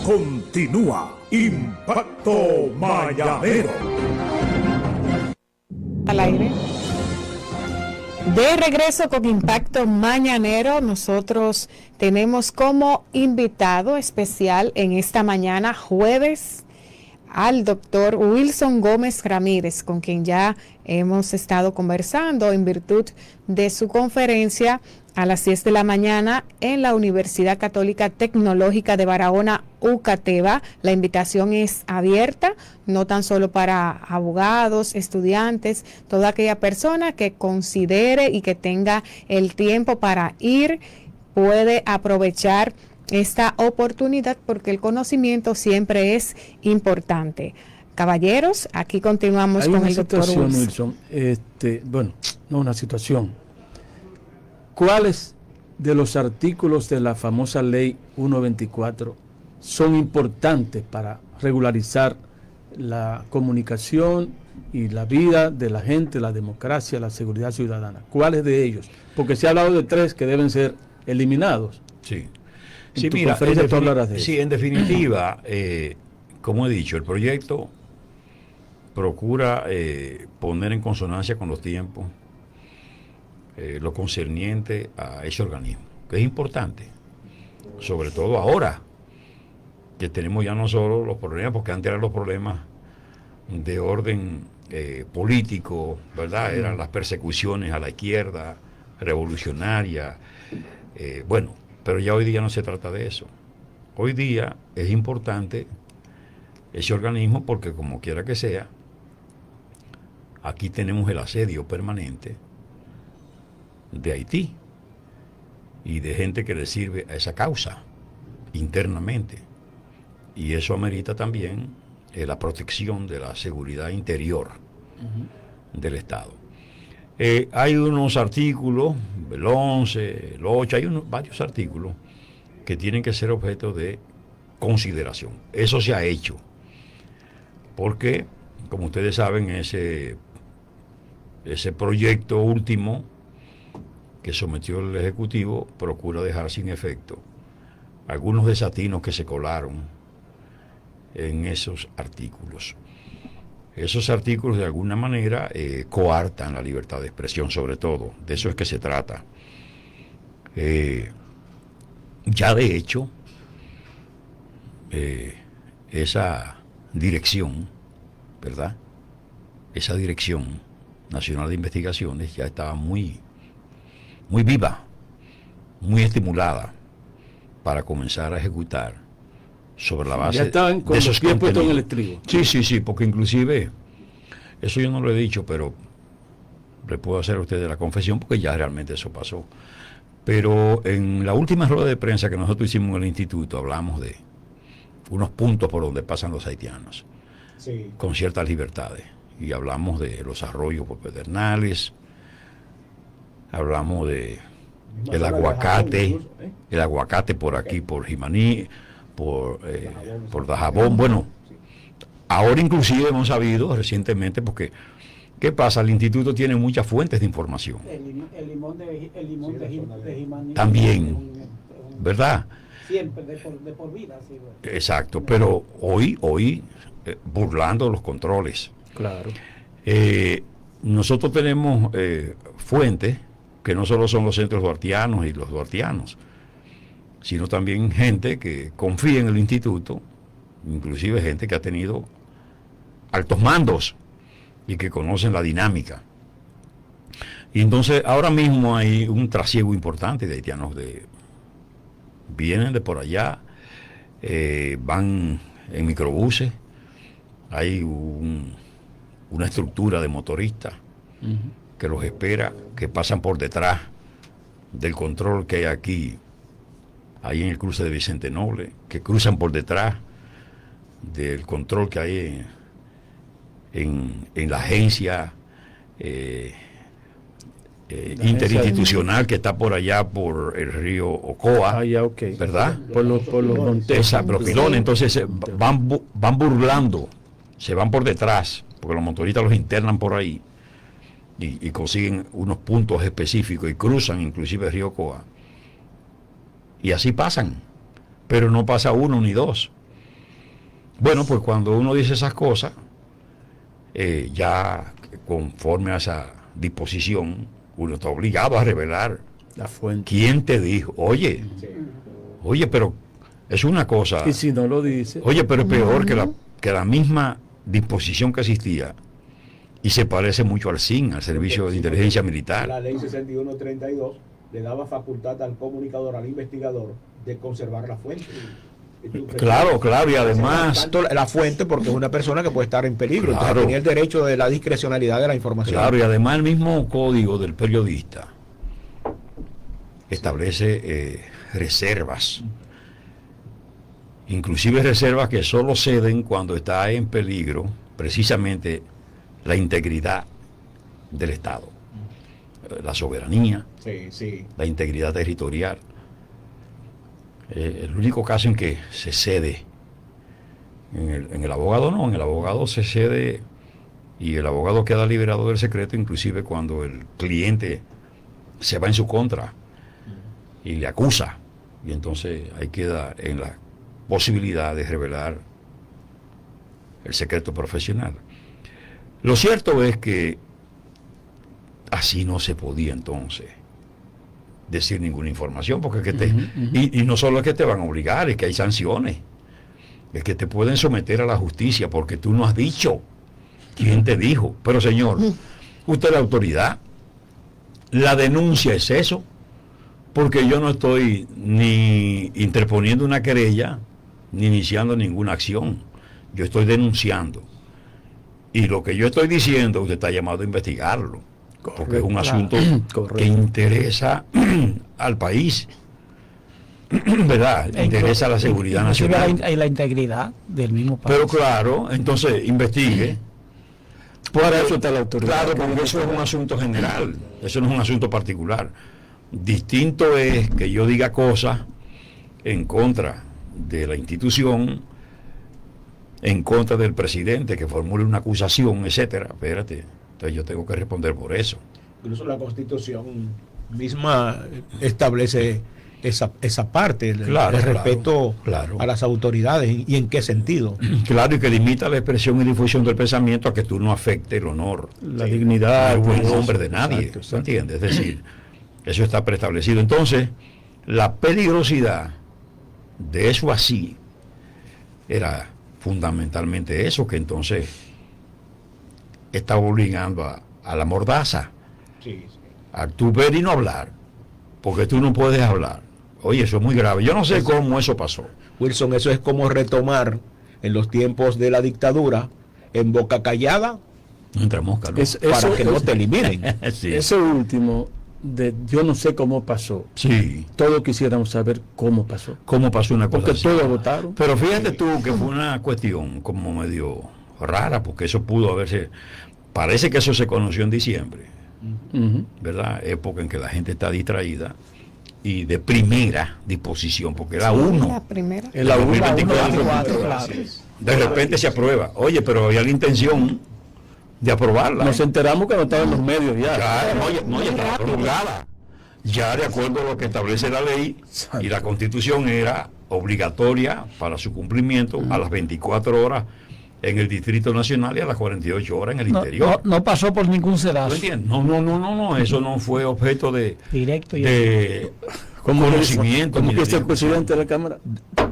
continúa Impacto Mañanero. Al aire. De regreso con Impacto Mañanero, nosotros tenemos como invitado especial en esta mañana, jueves, al doctor Wilson Gómez Ramírez, con quien ya hemos estado conversando en virtud de su conferencia a las 10 de la mañana en la Universidad Católica Tecnológica de Barahona, UCATEBA. La invitación es abierta, no tan solo para abogados, estudiantes, toda aquella persona que considere y que tenga el tiempo para ir, puede aprovechar esta oportunidad porque el conocimiento siempre es importante. Caballeros, aquí continuamos con el doctor Wilson. Bueno, no una situación. ¿Cuáles de los artículos de la famosa ley 124 son importantes para regularizar la comunicación y la vida de la gente, la democracia, la seguridad ciudadana? ¿Cuáles de ellos? Porque se ha hablado de 3 que deben ser eliminados. Sí. Sí, mira, en definitiva, como he dicho, el proyecto procura poner en consonancia con los tiempos lo concerniente a ese organismo, que es importante, sobre todo ahora que tenemos ya no solo los problemas, porque antes eran los problemas de orden político, ¿verdad? Eran las persecuciones a la izquierda, revolucionaria, bueno, pero ya hoy día no se trata de eso. Hoy día es importante ese organismo porque, como quiera que sea, aquí tenemos el asedio permanente de Haití y de gente que le sirve a esa causa internamente, y eso amerita también la protección de la seguridad interior del Estado. Hay unos artículos, el 11, el 8, hay varios artículos que tienen que ser objeto de consideración. Eso se ha hecho porque, como ustedes saben, ese proyecto último que sometió el Ejecutivo procura dejar sin efecto algunos desatinos que se colaron en esos artículos. Esos artículos de alguna manera coartan la libertad de expresión, sobre todo. De eso es que se trata. Ya de hecho, esa dirección, ¿verdad? Esa Dirección Nacional de Investigaciones ya estaba muy viva, muy estimulada para comenzar a ejecutar sobre la base ya estaban con de esos los pies puestos en el contenidos. estribo. Sí, porque inclusive, eso yo no lo he dicho, pero le puedo hacer a ustedes la confesión porque ya realmente eso pasó. Pero en la última rueda de prensa que nosotros hicimos en el instituto, hablamos de unos puntos por donde pasan los haitianos, sí, con ciertas libertades. Y hablamos de los arroyos por Pedernales, hablamos de el aguacate por aquí, por Jimaní, por Dajabón. Bueno, ahora inclusive hemos sabido recientemente, porque ¿qué pasa? El instituto tiene muchas fuentes de información. El limón de Jimaní también, ¿verdad? Siempre, de por vida. Sí, bueno. Exacto, pero hoy burlando los controles. Claro. Nosotros tenemos fuentes que no solo son los centros duartianos y los duartianos, sino también gente que confía en el instituto, inclusive gente que ha tenido altos mandos y que conocen la dinámica. Y entonces ahora mismo hay un trasiego importante de haitianos, vienen de por allá, van en microbuses, hay una estructura de motoristas que los espera, que pasan por detrás del control que hay aquí, ahí en el cruce de Vicente Noble, que cruzan por detrás del control que hay en la agencia interinstitucional que está por allá por el río Ocoa, Okay. ¿verdad? Por los montes. Los pilones, entonces van burlando, se van por detrás, porque los motoristas los internan por ahí y consiguen unos puntos específicos y cruzan inclusive el río Ocoa. Y así pasan, pero no pasa uno ni dos, Bueno, pues cuando uno dice esas cosas, ya conforme a esa disposición, uno está obligado a revelar La fuente. quién te dijo. Oye, pero es una cosa. Y si no lo dice, Oye, pero es peor que la misma disposición que existía y se parece mucho al SIN, al Servicio de Inteligencia Militar. La ley 6132 le daba facultad al comunicador, al investigador, de conservar la fuente. Claro, y además, Tanto la fuente, porque es una persona que puede estar en peligro. Claro. Entonces tenía el derecho de la discrecionalidad de la información. claro, y además el mismo código del periodista establece reservas, inclusive reservas que solo ceden cuando está en peligro precisamente la integridad del Estado, la soberanía, Sí. la integridad territorial. El único caso en que se cede, en el abogado no, en el abogado se cede y el abogado queda liberado del secreto, inclusive cuando el cliente se va en su contra y le acusa, y entonces ahí queda en la posibilidad de revelar el secreto profesional. Lo cierto es que así no se podía entonces decir ninguna información, porque es que y no solo es que te van a obligar, es que hay sanciones, es que te pueden someter a la justicia porque tú no has dicho quién te dijo. Pero señor, usted es la autoridad, la denuncia es eso, porque yo no estoy ni interponiendo una querella ni iniciando ninguna acción, yo estoy denunciando, y lo que yo estoy diciendo usted está llamado a investigarlo, porque es un asunto que interesa al país, ¿verdad? Interesa a la seguridad nacional. Y la integridad del mismo país. Pero claro, entonces investigue. para eso está la autoridad. Claro, porque eso es un asunto general, eso no es un asunto particular. Distinto es que yo diga cosas en contra de la institución, en contra del presidente, que formule una acusación, etcétera. Espérate, entonces yo tengo que responder por eso. Incluso la Constitución misma establece esa parte, el respeto claro. a las autoridades. ¿Y en qué sentido? Claro, y que limita la expresión y difusión del pensamiento a que tú no afecte el honor, La dignidad, el buen pues, nombre de nadie. exacto. ¿Entiendes? Es decir, eso está preestablecido. Entonces, la peligrosidad de eso así era fundamentalmente eso, que entonces estaba obligando a la mordaza, a tú ver y no hablar, porque tú no puedes hablar. Oye, eso es muy grave. Yo no sé cómo eso pasó. Wilson, eso es como retomar en los tiempos de la dictadura, en boca callada, No entra mosca, ¿no? para que no te eliminen. Sí. Eso último, yo no sé cómo pasó. Sí. Todos quisiéramos saber cómo pasó. ¿Cómo pasó una cosa Porque así? todos votaron. Pero fíjate tú que fue una cuestión como medio rara, porque eso pudo haberse... Parece que eso se conoció en diciembre, Ujú. ¿verdad? Época en que la gente está distraída y de primera disposición, porque era uno. La primera. En la En 2024, 2024, claro. De repente se aprueba. Oye, pero había la intención de aprobarla. Nos enteramos que no estaba en los medios ya. Ya, no, ya estaba promulgada. Ya de acuerdo a lo que establece la ley y la Constitución era obligatoria para su cumplimiento a las 24 horas en el Distrito Nacional y a las 48 horas en el interior. No pasó por ningún ¿Tú sedazo. entiendes? No, eso no fue objeto de Como conocimiento. como ni que de es el discusión. presidente de la Cámara.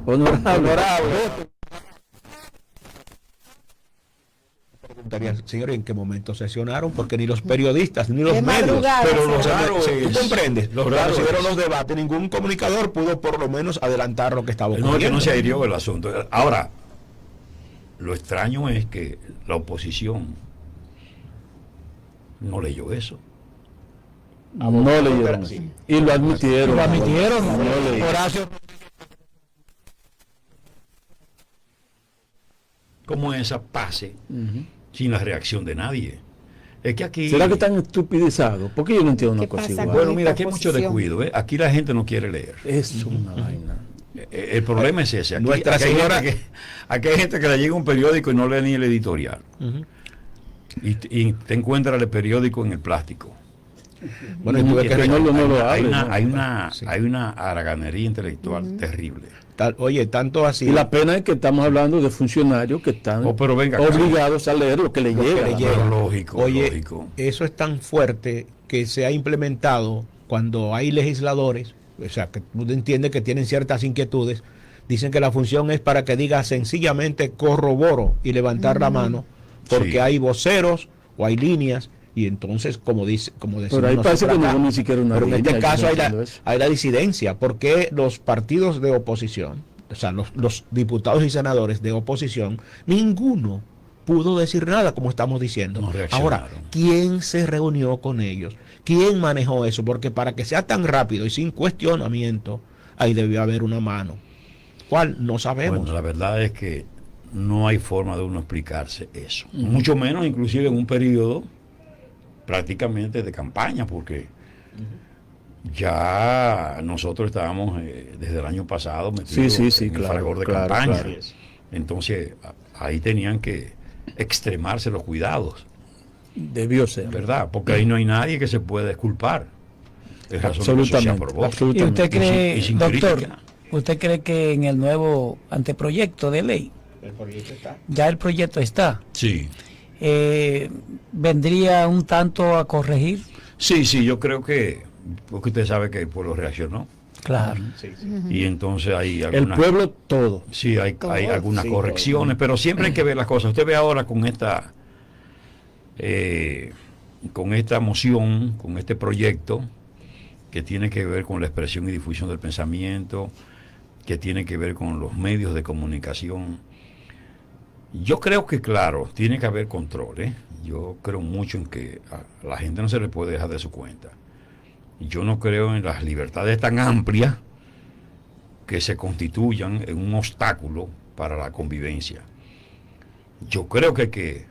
Honorable. Preguntaría, señor, ¿en qué momento sesionaron? Porque ni los periodistas, ni los De medios, madrugada, pero los, claro ¿tú es. comprendes? Lo Claro, raro si vieron es. los debates, ningún comunicador pudo por lo menos adelantar lo que estaba ocurriendo. No, es que no se airió el asunto. Ahora, lo extraño es que la oposición no leyó eso. No leyeron. Sí. Y lo admitieron. Lo admitieron. No leyeron. Horacio. Como esa pase Ujú. sin la reacción de nadie. Es que aquí... ¿Será que están estupidizados? Porque yo no entiendo una ¿Qué cosa pasa igual. con Bueno, mira, aquí hay esta mucho posición? descuido. Aquí la gente no quiere leer. Es una vaina. El problema es ese. Aquí, Nuestra aquí hay señora- gente aquí hay gente que le llega un periódico y no lee ni el editorial. Ujú. Y te encuentras el periódico en el plástico. Bueno, y tú ves Que que no lo hay hable, ¿no? una haraganería intelectual terrible. Oye, tanto así. Y la pena es que estamos hablando de funcionarios que están pero venga acá. obligados a leer lo que le llega. Pero lógico, Oye, lógico. eso es tan fuerte que se ha implementado cuando hay legisladores, o sea, que tú entiendes que tienen ciertas inquietudes, dicen que la función es para que diga sencillamente corroboro y levantar la mano, porque Sí. hay voceros o hay líneas, y entonces, como decimos Pero ahí parece nosotros que acá, no hubo ni siquiera una pero en línea, este yo caso no hay entiendo eso. la disidencia, porque los partidos de oposición, o sea, los diputados y senadores de oposición, ninguno pudo decir nada, como estamos diciendo. No reaccionaron. Ahora, ¿quién se reunió con ellos? ¿Quién manejó eso? Porque para que sea tan rápido y sin cuestionamiento, ahí debió haber una mano. ¿Cuál? No sabemos. Bueno, la verdad es que no hay forma de uno explicarse eso. Mucho menos inclusive en un periodo prácticamente de campaña, porque ya nosotros estábamos desde el año pasado metidos Sí, en el claro, fragor de claro, campaña. claro. Entonces ahí tenían que extremarse los cuidados, Debió ser. ¿verdad? Porque ahí no hay nadie que se pueda exculpar. Es razón de que eso se Absolutamente. aprobó. ¿Y absolutamente. usted cree, y sin doctor, crítica. usted cree que en el nuevo anteproyecto de ley, El proyecto está. ya el proyecto está, Sí. vendría un tanto a corregir? Sí, yo creo que, porque usted sabe que el pueblo reaccionó. Claro. Sí, sí. Y entonces hay El algunas, pueblo todo. sí, hay algunas Sí, correcciones, pero siempre hay que ver las cosas. Usted ve ahora con esta moción, con este proyecto, que tiene que ver con la expresión y difusión del pensamiento, que tiene que ver con los medios de comunicación. Yo creo que, claro, tiene que haber control, ¿eh? Yo creo mucho en que a la gente no se le puede dejar de su cuenta. Yo no creo en las libertades tan amplias que se constituyan en un obstáculo para la convivencia. Yo creo que hay que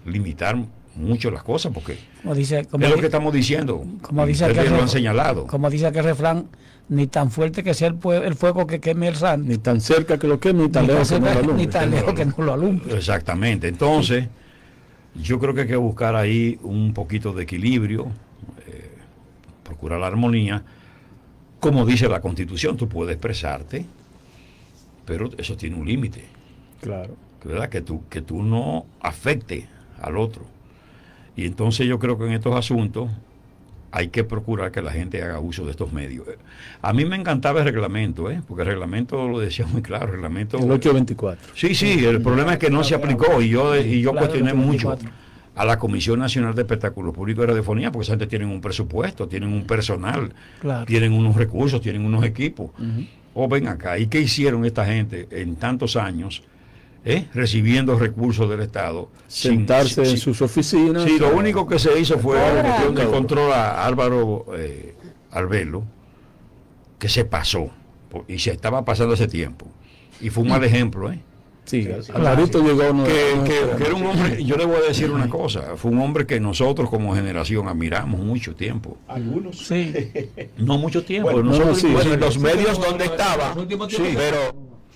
limitar mucho las cosas, porque Como dice, es lo que estamos diciendo. como dice Ustedes aquel lo han señalado. como dice aquel refrán, ni tan fuerte que sea el fuego que queme el santo, Ni tan cerca que lo queme, ni tan lejos que no lo ni alumbre. tan lejos que no lo alumbre. Exactamente. Entonces, yo creo que hay que buscar ahí un poquito de equilibrio, procurar la armonía. Como dice la Constitución, tú puedes expresarte, pero eso tiene un límite, Claro. ¿verdad? Que tú no afecte al otro. Y entonces yo creo que en estos asuntos hay que procurar que la gente haga uso de estos medios. A mí me encantaba el reglamento, porque el reglamento lo decía muy claro, el reglamento... El 824. Sí, el problema es que no se aplicó y yo Claro, cuestioné el mucho 24. a la Comisión Nacional de Espectáculos Públicos y Radiofonía, porque esa gente tienen un presupuesto, tienen un personal, Claro. tienen unos recursos, tienen unos equipos. O ven acá, ¿y qué hicieron esta gente en tantos años recibiendo recursos del Estado? Sentarse en sus oficinas. Sí, lo único que se hizo fue Ahora- que encontró a Álvaro Albelo, que se pasó, y se estaba pasando ese tiempo. Y fue un mal ejemplo, Sí, Alvarito llegó a uno que era un hombre, yo le voy a decir una cosa, fue un hombre que nosotros como generación admiramos mucho tiempo. Algunos. Sí. No mucho tiempo, Bueno, nosotros sí, Bueno, sí. en los medios donde estaba, sí, pero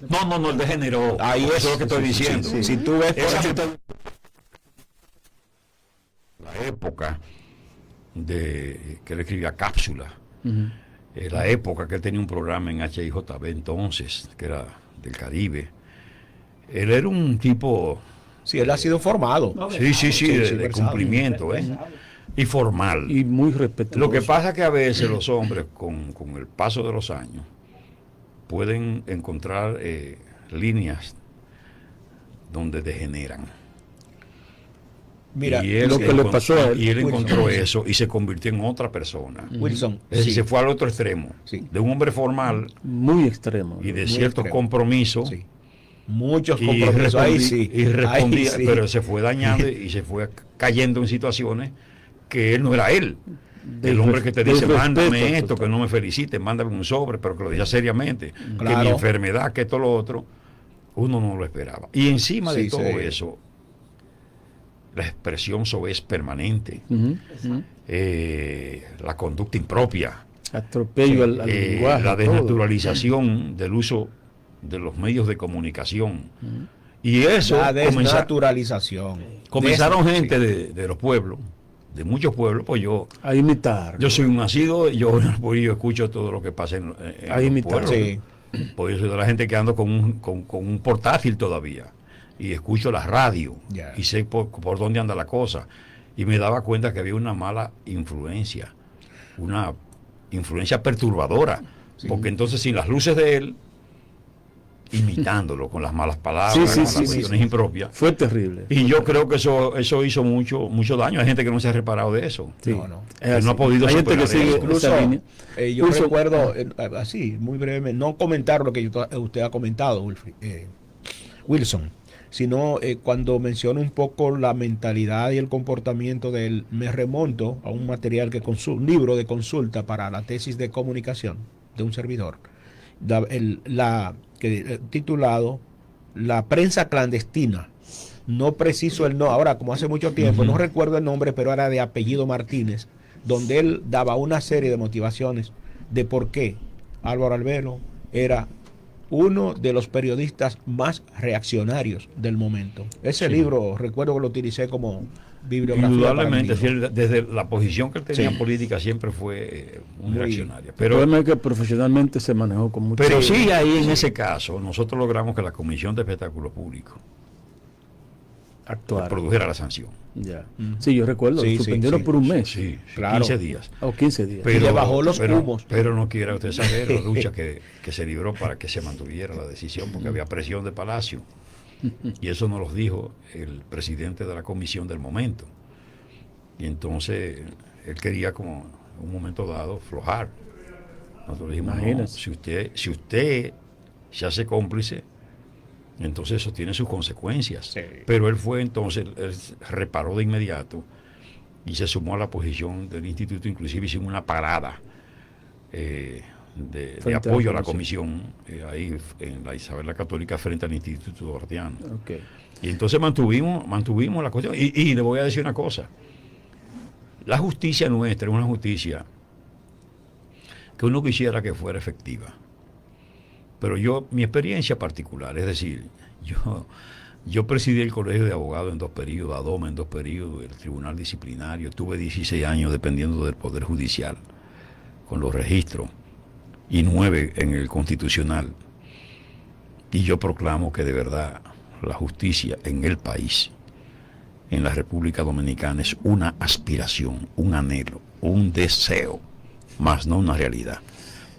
no, él degeneró. ahí Eso es lo que estoy diciendo. Si tú ves, por Esa ejemplo, la época de que él escribía Cápsula, la época que él tenía un programa en HIJB entonces, que era del Caribe. Él era un tipo, si él ha sido formado. sí, de versado. cumplimiento, y formal. y muy respetuoso. Lo que pasa es que a veces los hombres, con el paso de los años, pueden encontrar líneas donde degeneran. Mira, y él, lo que le pasó a él, y él Wilson. encontró eso y se convirtió en otra persona. Wilson, Es decir, sí, se fue al otro extremo, Sí. de un hombre formal Muy extremo. y de Muy cierto extremo. compromiso. sí. Muchos Y compromisos. Ahí sí. y respondía, Ahí sí. pero se fue dañando y se fue cayendo en situaciones que él no era él. El hombre que te dice, mándame esto, que no me felicite, mándame un sobre, pero que lo diga seriamente, que mi Claro. enfermedad, que esto, lo otro, uno no lo esperaba. Y encima de Sí, todo sí. eso, la expresión soez permanente, la conducta impropia, Atropello al lenguaje. la todo. desnaturalización del uso de los medios de comunicación. Y eso La desnaturalización. comenzaron Des- gente de los pueblos, de muchos pueblos, pues A imitar. yo soy un nacido, yo escucho todo lo que pasa en A los imitar. pueblos. Sí. Pues yo soy de la gente que ando con un portátil todavía y escucho la radio Ya. y sé por dónde anda la cosa. Y me daba cuenta que había una mala influencia, una influencia perturbadora, porque entonces sin las luces de él, imitándolo con las malas palabras, Sí, con sí, las sí, cuestiones impropias. Fue terrible. Y yo creo que eso hizo mucho daño. Hay gente que no se ha reparado de eso. Sí, No. es Que así. no ha podido Hay gente que superar sigue eso. Incluso, esa línea. yo Incluso- recuerdo, así, muy brevemente, no comentar lo que usted ha comentado, Wilson, sino cuando menciono un poco la mentalidad y el comportamiento de él, me remonto a un material un libro de consulta para la tesis de comunicación de un servidor, titulado La prensa clandestina. No preciso el nombre, ahora como hace mucho tiempo, no recuerdo el nombre, pero era de apellido Martínez, donde él daba una serie de motivaciones de por qué Álvaro Albelo era uno de los periodistas más reaccionarios del momento. Ese Sí. libro, recuerdo que lo utilicé como bibliografía. Indudablemente, para mí, ¿no? desde la posición que él tenía Sí. en política siempre fue muy Muy- reaccionaria. El Pero, problema es que profesionalmente se manejó con mucho. pero sí, ahí en ese caso, nosotros logramos que la Comisión de Espectáculos Públicos actuar. produjera la sanción. Ya. Sí, yo recuerdo, Sí, suspendieron sí, por un mes. Sí, Claro. 15 días. O 15 días. Y le bajó los humos. Pero no quiera usted saber la lucha que se libró para que se mantuviera la decisión, porque había presión de Palacio. Y eso nos lo dijo el presidente de la comisión del momento. Y entonces él quería, como en un momento dado, flojar. Nosotros dijimos, no, Imagínese. si usted se hace cómplice, entonces eso tiene sus consecuencias. Sí. Pero él fue entonces, él reparó de inmediato y se sumó a la posición del instituto, inclusive hicimos una parada de Frente a apoyo a la la comisión ahí en la Isabel la Católica frente al Instituto Duartiano. Ok. Y entonces mantuvimos la cuestión. Y le voy a decir una cosa. La justicia nuestra es una justicia que uno quisiera que fuera efectiva. Pero mi experiencia particular, es decir, yo presidí el Colegio de Abogados en 2 periodos, ADOMA en 2 periodos, el Tribunal Disciplinario, tuve 16 años dependiendo del Poder Judicial, con los registros, y 9 en el Constitucional. Y yo proclamo que de verdad la justicia en el país, en la República Dominicana, es una aspiración, un anhelo, un deseo, más no una realidad.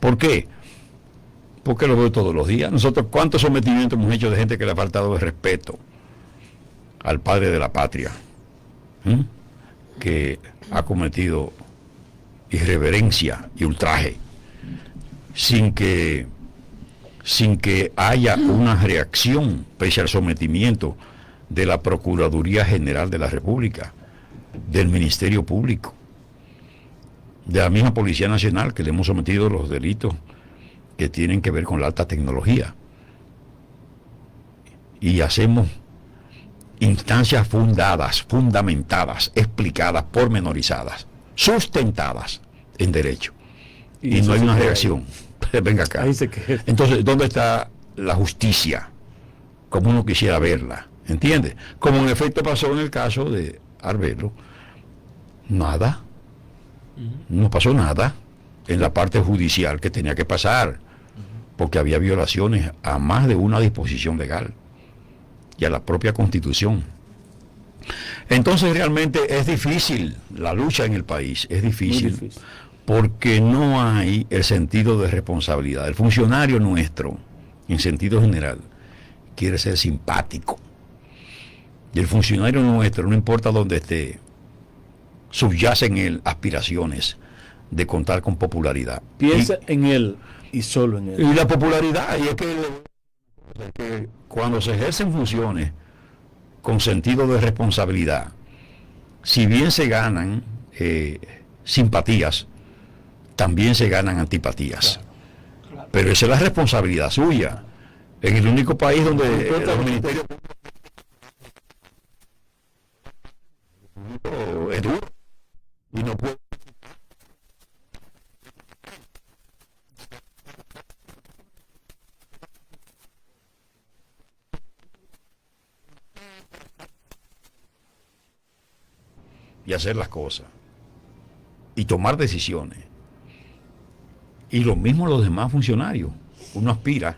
¿Por qué? Porque lo veo todos los días. Nosotros, ¿cuántos sometimientos hemos hecho de gente que le ha faltado el respeto al padre de la patria? Que ha cometido irreverencia y ultraje sin que haya una reacción pese al sometimiento de la Procuraduría General de la República, del Ministerio Público, de la misma Policía Nacional, que le hemos sometido los delitos que tienen que ver con la alta tecnología. Y hacemos instancias fundamentadas, explicadas, pormenorizadas, sustentadas en derecho. Y eso no hay se una queda reacción. Venga acá. Ahí se queda. Entonces, ¿dónde está la justicia? Como uno quisiera verla. ¿Entiende? Como en efecto pasó en el caso de Arbelo. Nada. No pasó nada en la parte judicial que tenía que pasar, porque había violaciones a más de una disposición legal y a la propia Constitución. Entonces realmente es difícil la lucha en el país, es difícil, Muy difícil. porque no hay el sentido de responsabilidad. El funcionario nuestro, en sentido general, quiere ser simpático. Y el funcionario nuestro, no importa dónde esté, subyace en él aspiraciones de contar con popularidad. Piensa en él y solo en él. Y la popularidad, y es que cuando se ejercen funciones con sentido de responsabilidad, si bien se ganan simpatías, también se ganan antipatías. Pero esa es la responsabilidad suya. En el único país donde los ministerios públicos es duro y no puede. Y hacer las cosas y tomar decisiones. Y lo mismo los demás funcionarios. uno aspira,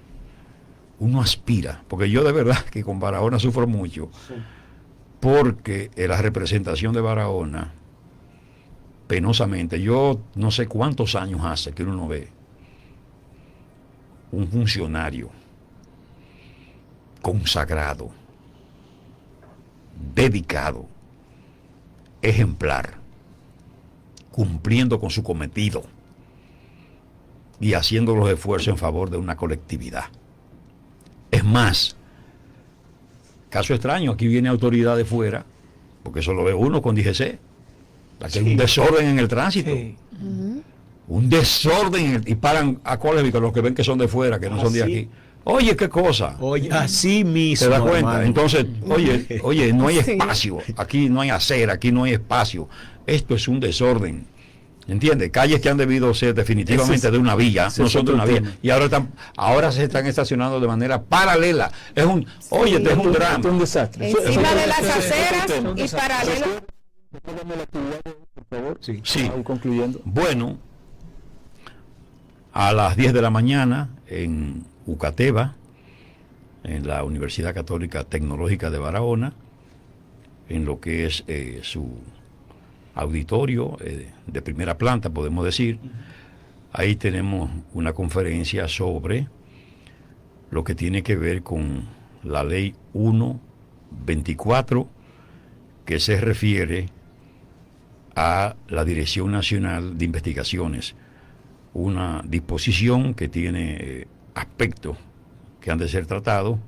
porque yo de verdad que con Barahona sufro mucho, porque la representación de Barahona, penosamente, yo no sé cuántos años hace que uno no ve un funcionario consagrado, dedicado, ejemplar, cumpliendo con su cometido y haciendo los esfuerzos en favor de una colectividad. Es más, caso extraño, aquí viene autoridad de fuera, porque eso lo ve uno con DGC, que hay un desorden en el tránsito. Sí. Un desorden y paran a cuáles, los que ven que son de fuera, que no son de aquí. Oye, qué cosa. Oye, así mismo. ¿Te das cuenta? Hermano. Entonces, oye, no hay Sí. espacio. Aquí no hay acera, aquí no hay espacio. Esto es un desorden. ¿Entiendes? Calles que han debido ser definitivamente de una vía, ese no es son de otro una vía. tema. Y ahora se están estacionando de manera paralela. Es un, oye, este es un Esto es drama. un desastre. Encima de las Eso es otro aceras tema. y paralelo. Recuérdame la actividad, por favor. Sí. Sí. Ahí concluyendo. Bueno, a las 10 de la mañana en Ucateba, en la Universidad Católica Tecnológica de Barahona, en lo que es su auditorio de primera planta, podemos decir. Ahí tenemos una conferencia sobre lo que tiene que ver con la ley 124, que se refiere a la Dirección Nacional de Investigaciones, una disposición que tiene aspectos que han de ser tratados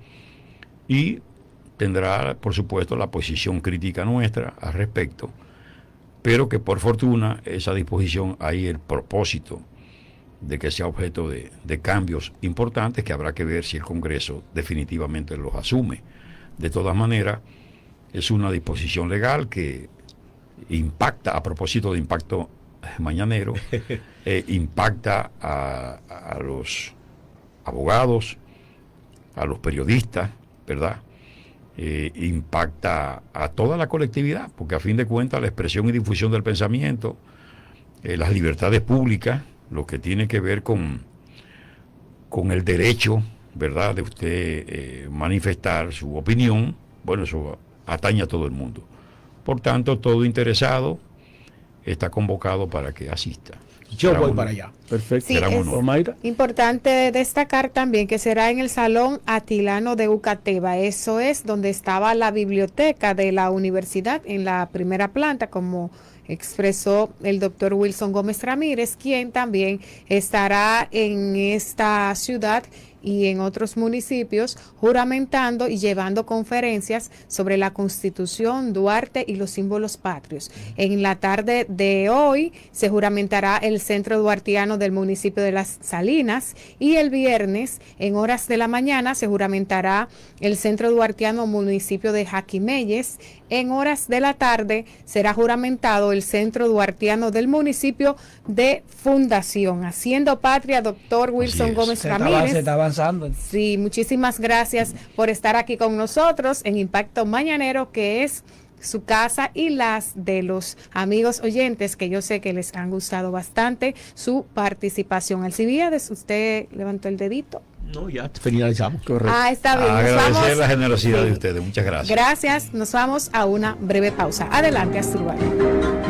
y tendrá, por supuesto, la posición crítica nuestra al respecto, pero que por fortuna esa disposición hay el propósito de que sea objeto de cambios importantes que habrá que ver si el Congreso definitivamente los asume. De todas maneras, es una disposición legal que impacta, a propósito de impacto mañanero, impacta a los abogados, a los periodistas, ¿verdad? Impacta a toda la colectividad, porque a fin de cuentas la expresión y difusión del pensamiento, las libertades públicas, lo que tiene que ver con el derecho, ¿verdad?, de usted manifestar su opinión, bueno, eso atañe a todo el mundo. Por tanto, todo interesado está convocado para que asista. Yo Será voy un- para allá. Perfecto. Sí, Será un es honor. Omaira. importante destacar también que será en el Salón Atilano de Ucateba. Eso es donde estaba la biblioteca de la universidad en la primera planta, como expresó el doctor Wilson Gómez Ramírez, quien también estará en esta ciudad y en otros municipios juramentando y llevando conferencias sobre la Constitución, Duarte y los símbolos patrios. En la tarde de hoy se juramentará el Centro Duartiano del municipio de Las Salinas y el viernes en horas de la mañana se juramentará el Centro Duartiano municipio de Jaquimeyes. En horas de la tarde será juramentado el Centro Duartiano del municipio de Fundación. Haciendo patria, doctor Wilson es. Gómez Se Ramírez. está avanzando. Sí, muchísimas gracias por estar aquí con nosotros en Impacto Mañanero, que es su casa y las de los amigos oyentes, que yo sé que les han gustado bastante su participación. Alcibiades, usted levantó el dedito. No, ya finalizamos. Correcto. Ah, está bien. Nos Agradecer vamos. la generosidad Sí. de ustedes. Muchas gracias. Gracias. Nos vamos a una breve pausa. Adelante, Asdrúbal.